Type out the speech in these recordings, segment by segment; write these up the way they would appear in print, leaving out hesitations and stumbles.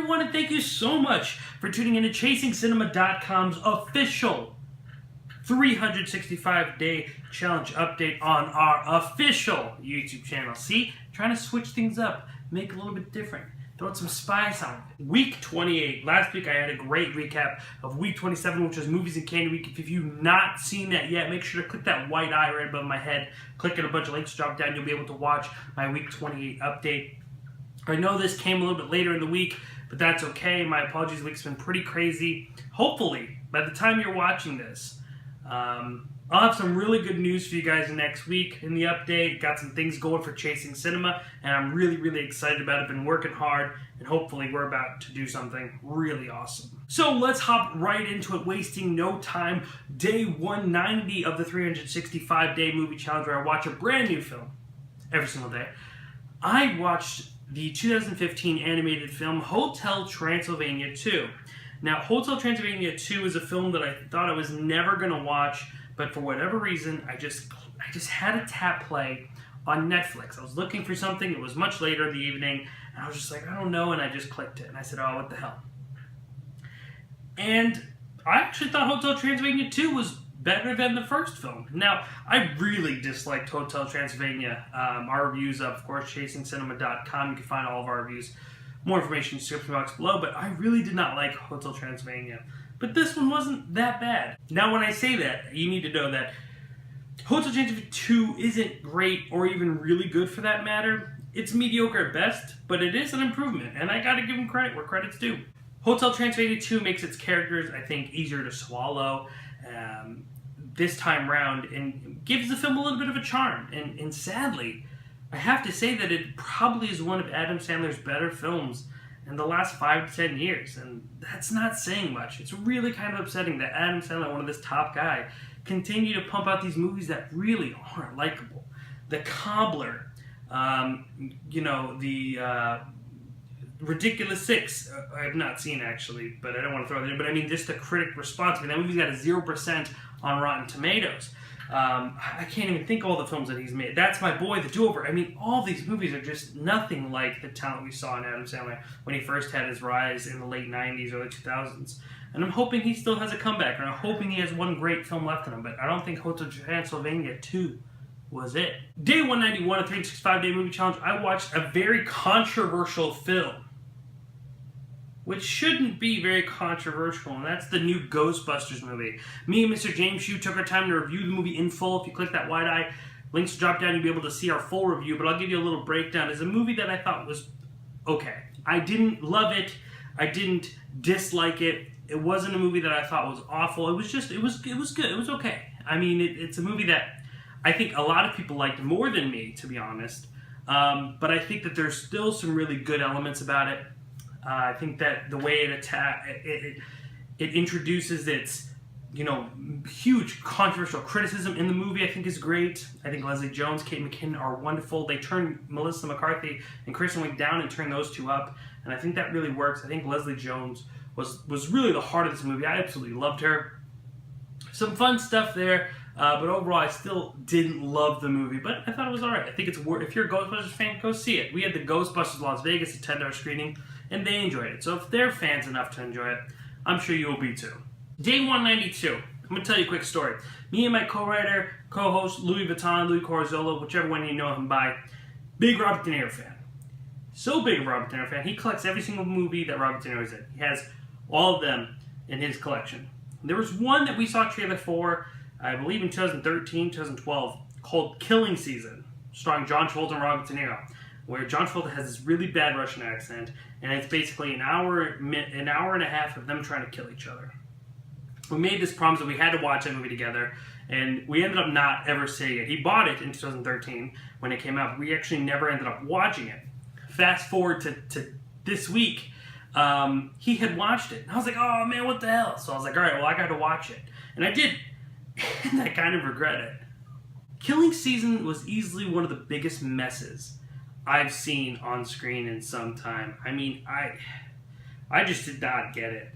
everyone, and thank you so much for tuning in to ChasingCinema.com's official 365-day challenge update on our official YouTube channel. See? Trying to switch things up, make it a little bit different. Throwing some spice on it. Week 28. Last week I had a great recap of week 27, which was Movies and Candy Week. If you've not seen that yet, make sure to click that white eye right above my head. Click it, a bunch of links drop down. You'll be able to watch my week 28 update. I know this came a little bit later in the week, but that's okay. My apologies, the week's been pretty crazy. Hopefully, by the time you're watching this, I'll have some really good news for you guys next week in the update. Got some things going for Chasing Cinema, and I'm really, really excited about it. Been working hard, and hopefully we're about to do something really awesome. So let's hop right into it, wasting no time. Day 190 of the 365-day movie challenge, where I watch a brand new film every single day. I watched the 2015 animated film Hotel Transylvania 2. Now, Hotel Transylvania 2 is a film that I thought I was never going to watch, but for whatever reason, I just had to tap play on Netflix. I was looking for something. It was much later in the evening, and I was just like, I don't know, and I just clicked it, and I said, oh, what the hell. And I actually thought Hotel Transylvania 2 was better than the first film. Now, I really disliked Hotel Transylvania. Our reviews up, of course, ChasingCinema.com. You can find all of our reviews. More information in the description box below, but I really did not like Hotel Transylvania. But this one wasn't that bad. Now, when I say that, you need to know that Hotel Transylvania 2 isn't great or even really good for that matter. It's mediocre at best, but it is an improvement, and I gotta give them credit where credit's due. Hotel Transylvania 2 makes its characters, I think, easier to swallow this time round, and gives the film a little bit of a charm. And sadly, I have to say that it probably is one of Adam Sandler's better films in the last 5 to 10 years, and that's not saying much. It's really kind of upsetting that Adam Sandler, one of this top guy, continue to pump out these movies that really aren't likable. The Cobbler, the Ridiculous Six, I have not seen actually, but I don't want to throw it in, but I mean just the critic response. I mean, that movie's got a 0% on Rotten Tomatoes. I can't even think of all the films that he's made. That's My Boy, The Do-Over. I mean, all these movies are just nothing like the talent we saw in Adam Sandler when he first had his rise in the late 90s, early 2000s. And I'm hoping he still has a comeback, and I'm hoping he has one great film left in him, but I don't think Hotel Transylvania 2 was it. Day 191 of 365-day movie challenge, I watched a very controversial film, which shouldn't be very controversial, and that's the new Ghostbusters movie. Me and Mr. James Hugh took our time to review the movie in full. If you click that wide eye, links drop down, you'll be able to see our full review, but I'll give you a little breakdown. It's a movie that I thought was okay. I didn't love it. I didn't dislike it. It wasn't a movie that I thought was awful. It was good. It was okay. I mean, it's a movie that I think a lot of people liked more than me, to be honest. But I think that there's still some really good elements about it. I think that the way it introduces its, huge controversial criticism in the movie, I think is great. I think Leslie Jones, Kate McKinnon are wonderful. They turned Melissa McCarthy and Kristen Wiig down and turned those two up, and I think that really works. I think Leslie Jones was really the heart of this movie. I absolutely loved her. Some fun stuff there. But overall, I still didn't love the movie, but I thought it was alright. I think it's worth. If you're a Ghostbusters fan, go see it. We had the Ghostbusters Las Vegas attend screening, and they enjoyed it. So if they're fans enough to enjoy it, I'm sure you will be too. Day 192. I'm going to tell you a quick story. Me and my co-writer, co-host, Louis Corazzolo, whichever one you know him by, big Robert De Niro fan. So big of a Robert De Niro fan, he collects every single movie that Robert De Niro's in. He has all of them in his collection. There was one that we saw a trailer for, I believe in 2013, 2012, called Killing Season, starring John Travolta and Robert De Niro, where John Travolta has this really bad Russian accent, and it's basically an hour and a half of them trying to kill each other. We made this promise that we had to watch that movie together, and we ended up not ever seeing it. He bought it in 2013 when it came out, but we actually never ended up watching it. Fast forward to this week, he had watched it, and I was like, oh man, what the hell? So I was like, alright, well I got to watch it. And I did. And I kind of regret it. Killing Season was easily one of the biggest messes I've seen on screen in some time. I mean, I just did not get it.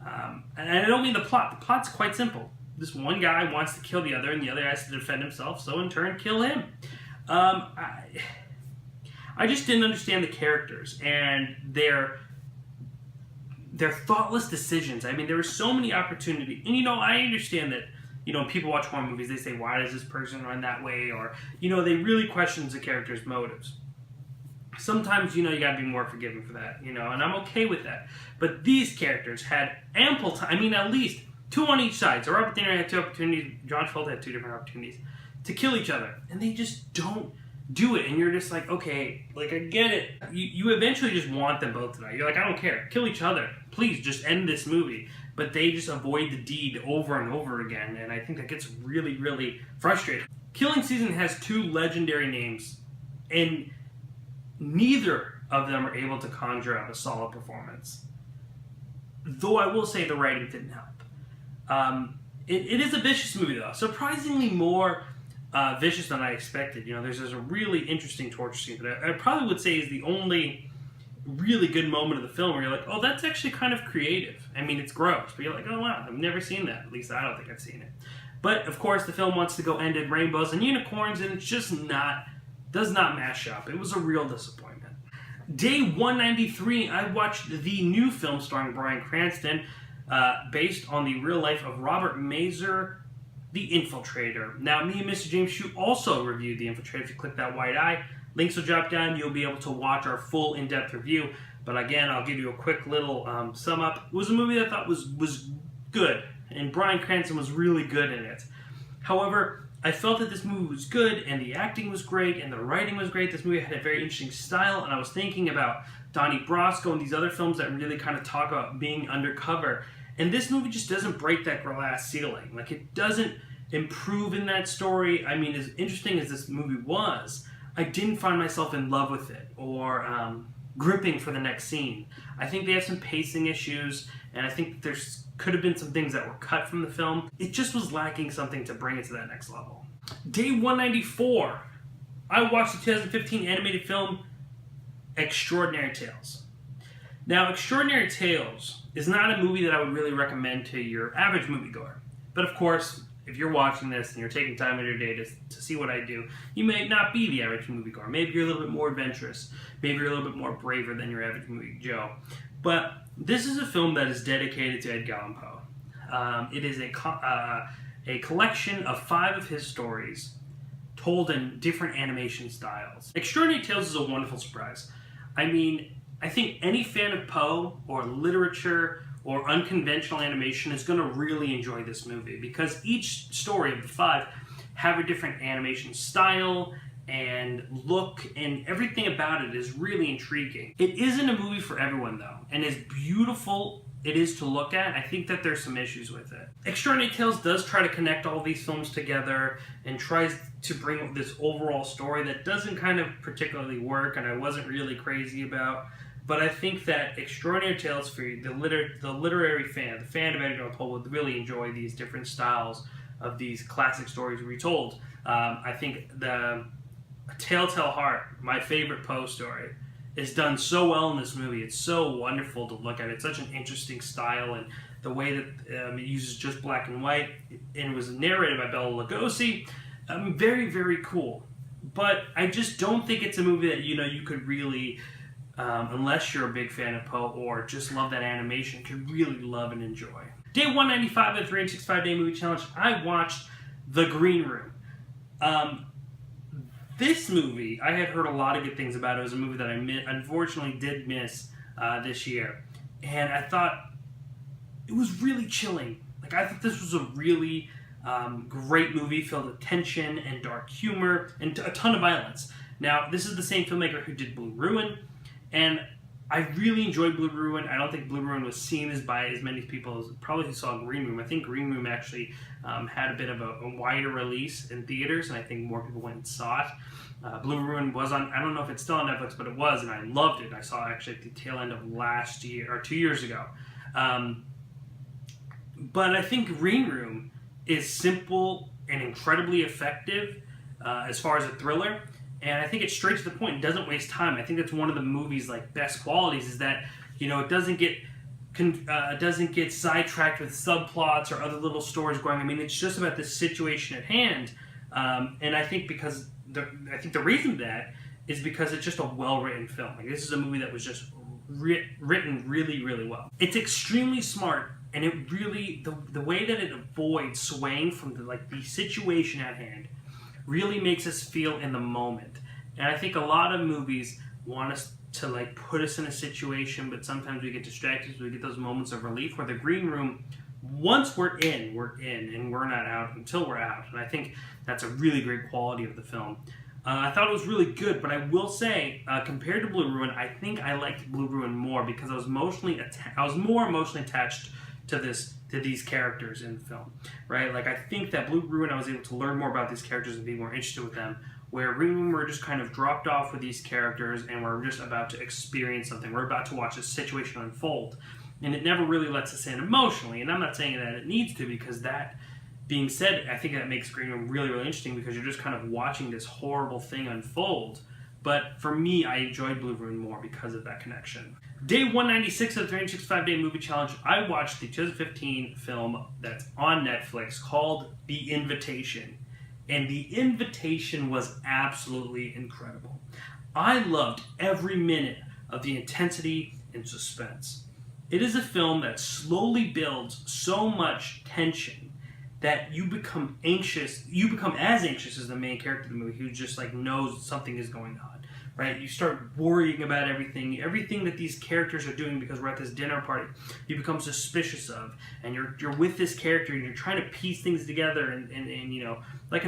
And I don't mean the plot. The plot's quite simple. This one guy wants to kill the other, and the other has to defend himself, so in turn, kill him. I just didn't understand the characters and their their thoughtless decisions. I mean, there were so many opportunities. And, I understand that, people watch horror movies, they say, why does this person run that way? Or, they really question the character's motives. Sometimes, you gotta be more forgiving for that, and I'm okay with that. But these characters had ample time, at least 2 on each side. So Robert De Niro had 2 opportunities, John Travolta had 2 different opportunities to kill each other. And they just don't do it. And you're just like, okay, I get it. You eventually just want them both to die. You're like, I don't care. Kill each other. Please, just end this movie. But they just avoid the deed over and over again. And I think that gets really, really frustrating. Killing Season has 2 legendary names. And neither of them are able to conjure up a solid performance. Though I will say the writing didn't help. It is a vicious movie, though. Surprisingly more vicious than I expected. There's a really interesting torture scene that I probably would say is the only really good moment of the film where you're like, oh, that's actually kind of creative. It's gross, but you're like, oh, wow, I've never seen that. At least I don't think I've seen it. But, of course, the film wants to go end in rainbows and unicorns, and it's just does not mash up. It was a real disappointment. Day 193, I watched the new film starring Bryan Cranston, based on the real life of Robert Mazur, The Infiltrator. Now, me and Mr. James Shue also reviewed The Infiltrator. If you click that white eye, links will drop down. You'll be able to watch our full in-depth review. But again, I'll give you a quick little sum up. It was a movie that I thought was good, and Bryan Cranston was really good in it. However, I felt that this movie was good, and the acting was great, and the writing was great. This movie had a very interesting style, and I was thinking about Donnie Brasco and these other films that really kind of talk about being undercover. And this movie just doesn't break that glass ceiling. It doesn't improve in that story. As interesting as this movie was, I didn't find myself in love with it or gripping for the next scene. I think they have some pacing issues, and I think there could have been some things that were cut from the film. It just was lacking something to bring it to that next level. Day 194, I watched the 2015 animated film Extraordinary Tales. Now, Extraordinary Tales is not a movie that I would really recommend to your average moviegoer. But of course, if you're watching this and you're taking time out of your day to see what I do, you may not be the average moviegoer. Maybe you're a little bit more adventurous. Maybe you're a little bit more braver than your average movie Joe. But this is a film that is dedicated to Edgar Allan Poe. It is a collection of 5 of his stories told in different animation styles. Extraordinary Tales is a wonderful surprise. I think any fan of Poe or literature or unconventional animation is going to really enjoy this movie because each story of the 5 have a different animation style and look, and everything about it is really intriguing. It isn't a movie for everyone, though, and as beautiful it is to look at, I think that there's some issues with it. Extraordinary Tales does try to connect all these films together and tries to bring this overall story that doesn't kind of particularly work, and I wasn't really crazy about. But I think that Extraordinary Tales for the literary fan, the fan of Edgar Allan Poe, would really enjoy these different styles of these classic stories retold. I think the Telltale Heart, my favorite Poe story, is done so well in this movie. It's so wonderful to look at. It's such an interesting style, and the way that it uses just black and white, and it was narrated by Bela Lugosi. Very, very cool. But I just don't think it's a movie that you could really, unless you're a big fan of Poe or just love that animation, could really love and enjoy. Day 195 of the 365-day movie challenge, I watched The Green Room. This movie, I had heard a lot of good things about. It was a movie that I unfortunately did miss this year. And I thought it was really chilling. I thought this was a really great movie filled with tension and dark humor and a ton of violence. Now, this is the same filmmaker who did Blue Ruin, and I really enjoyed Blue Ruin. I don't think Blue Ruin was seen by as many people as probably who saw Green Room. I think Green Room actually had a bit of a wider release in theaters, and I think more people went and saw it. Blue Ruin was on, I don't know if it's still on Netflix, but it was, and I loved it. I saw it actually at the tail end of last year, or 2 years ago. But I think Green Room is simple and incredibly effective as far as a thriller. And I think it's straight to the point. It doesn't waste time. I think that's one of the movie's best qualities is that it doesn't get sidetracked with subplots or other little stories going. It's just about the situation at hand. And I think the reason that is because it's just a well-written film. This is a movie that was just written really, really well. It's extremely smart, and it really, the way that it avoids swaying from the situation at hand really makes us feel in the moment. And I think a lot of movies want us to put us in a situation, but sometimes we get distracted, so we get those moments of relief where the green room, once we're in, and we're not out until we're out. And I think that's a really great quality of the film. I thought it was really good, but I will say, compared to Blue Ruin, I think I liked Blue Ruin more because I was more emotionally attached to these characters in the film, right? I think that Blue Ruin, I was able to learn more about these characters and be more interested with them, where Green Room, we're just kind of dropped off with these characters and we're just about to experience something. We're about to watch a situation unfold, and it never really lets us in emotionally. And I'm not saying that it needs to, because that being said, I think that makes Green Room really, really interesting, because you're just kind of watching this horrible thing unfold. But for me, I enjoyed Blue Ruin more because of that connection. Day 196 of the 365-day movie challenge, I watched the 2015 film that's on Netflix called The Invitation. And The Invitation was absolutely incredible. I loved every minute of the intensity and suspense. It is a film that slowly builds so much tension that you become anxious. You become as anxious as the main character of the movie, who just knows something is going on, right? You start worrying about everything that these characters are doing, because we're at this dinner party. You become suspicious of, and you're with this character, and you're trying to piece things together, and like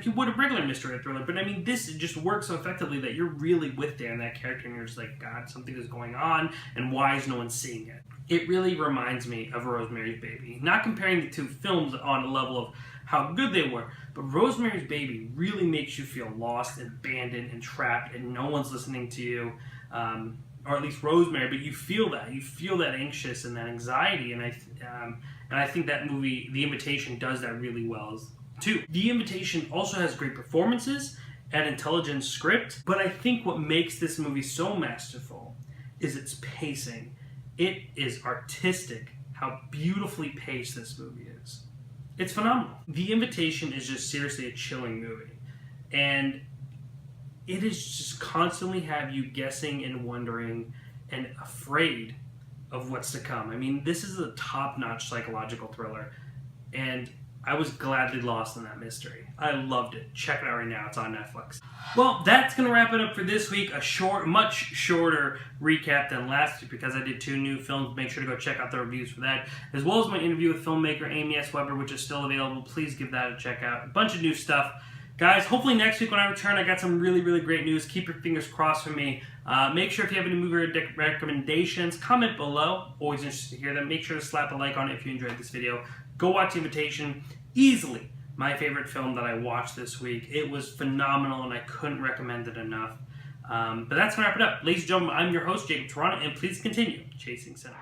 you would a regular mystery or thriller. But I mean, this just works so effectively that you're really with there in that character, and you're just like, God, something is going on, and why is no one seeing it? It really reminds me of Rosemary's Baby. Not comparing the two films on a level of how good they were, but Rosemary's Baby really makes you feel lost and abandoned and trapped, and no one's listening to you, or at least Rosemary. But you feel that anxious and that anxiety, and I think that movie, The Invitation, does that really well too. The Invitation also has great performances and intelligent script, but I think what makes this movie so masterful is its pacing. It is artistic how beautifully paced this movie is. It's phenomenal. The Invitation is just seriously a chilling movie. And it is just constantly have you guessing and wondering and afraid of what's to come. I mean, this is a top-notch psychological thriller. And I was gladly lost in that mystery. I loved it. Check it out right now. It's on Netflix. Well, that's going to wrap it up for this week. A much shorter recap than last week, because I did 2 new films. Make sure to go check out the reviews for that, as well as my interview with filmmaker Amy S. Weber, which is still available. Please give that a check out. A bunch of new stuff. Guys, hopefully next week when I return, I got some really, really great news. Keep your fingers crossed for me. Make sure if you have any movie recommendations, comment below. Always interested to hear them. Make sure to slap a like on it if you enjoyed this video. Go watch The Invitation. Easily my favorite film that I watched this week. It was phenomenal, and I couldn't recommend it enough. But that's going to wrap it up. Ladies and gentlemen, I'm your host, Jacob Tiranno, and please continue chasing cinema.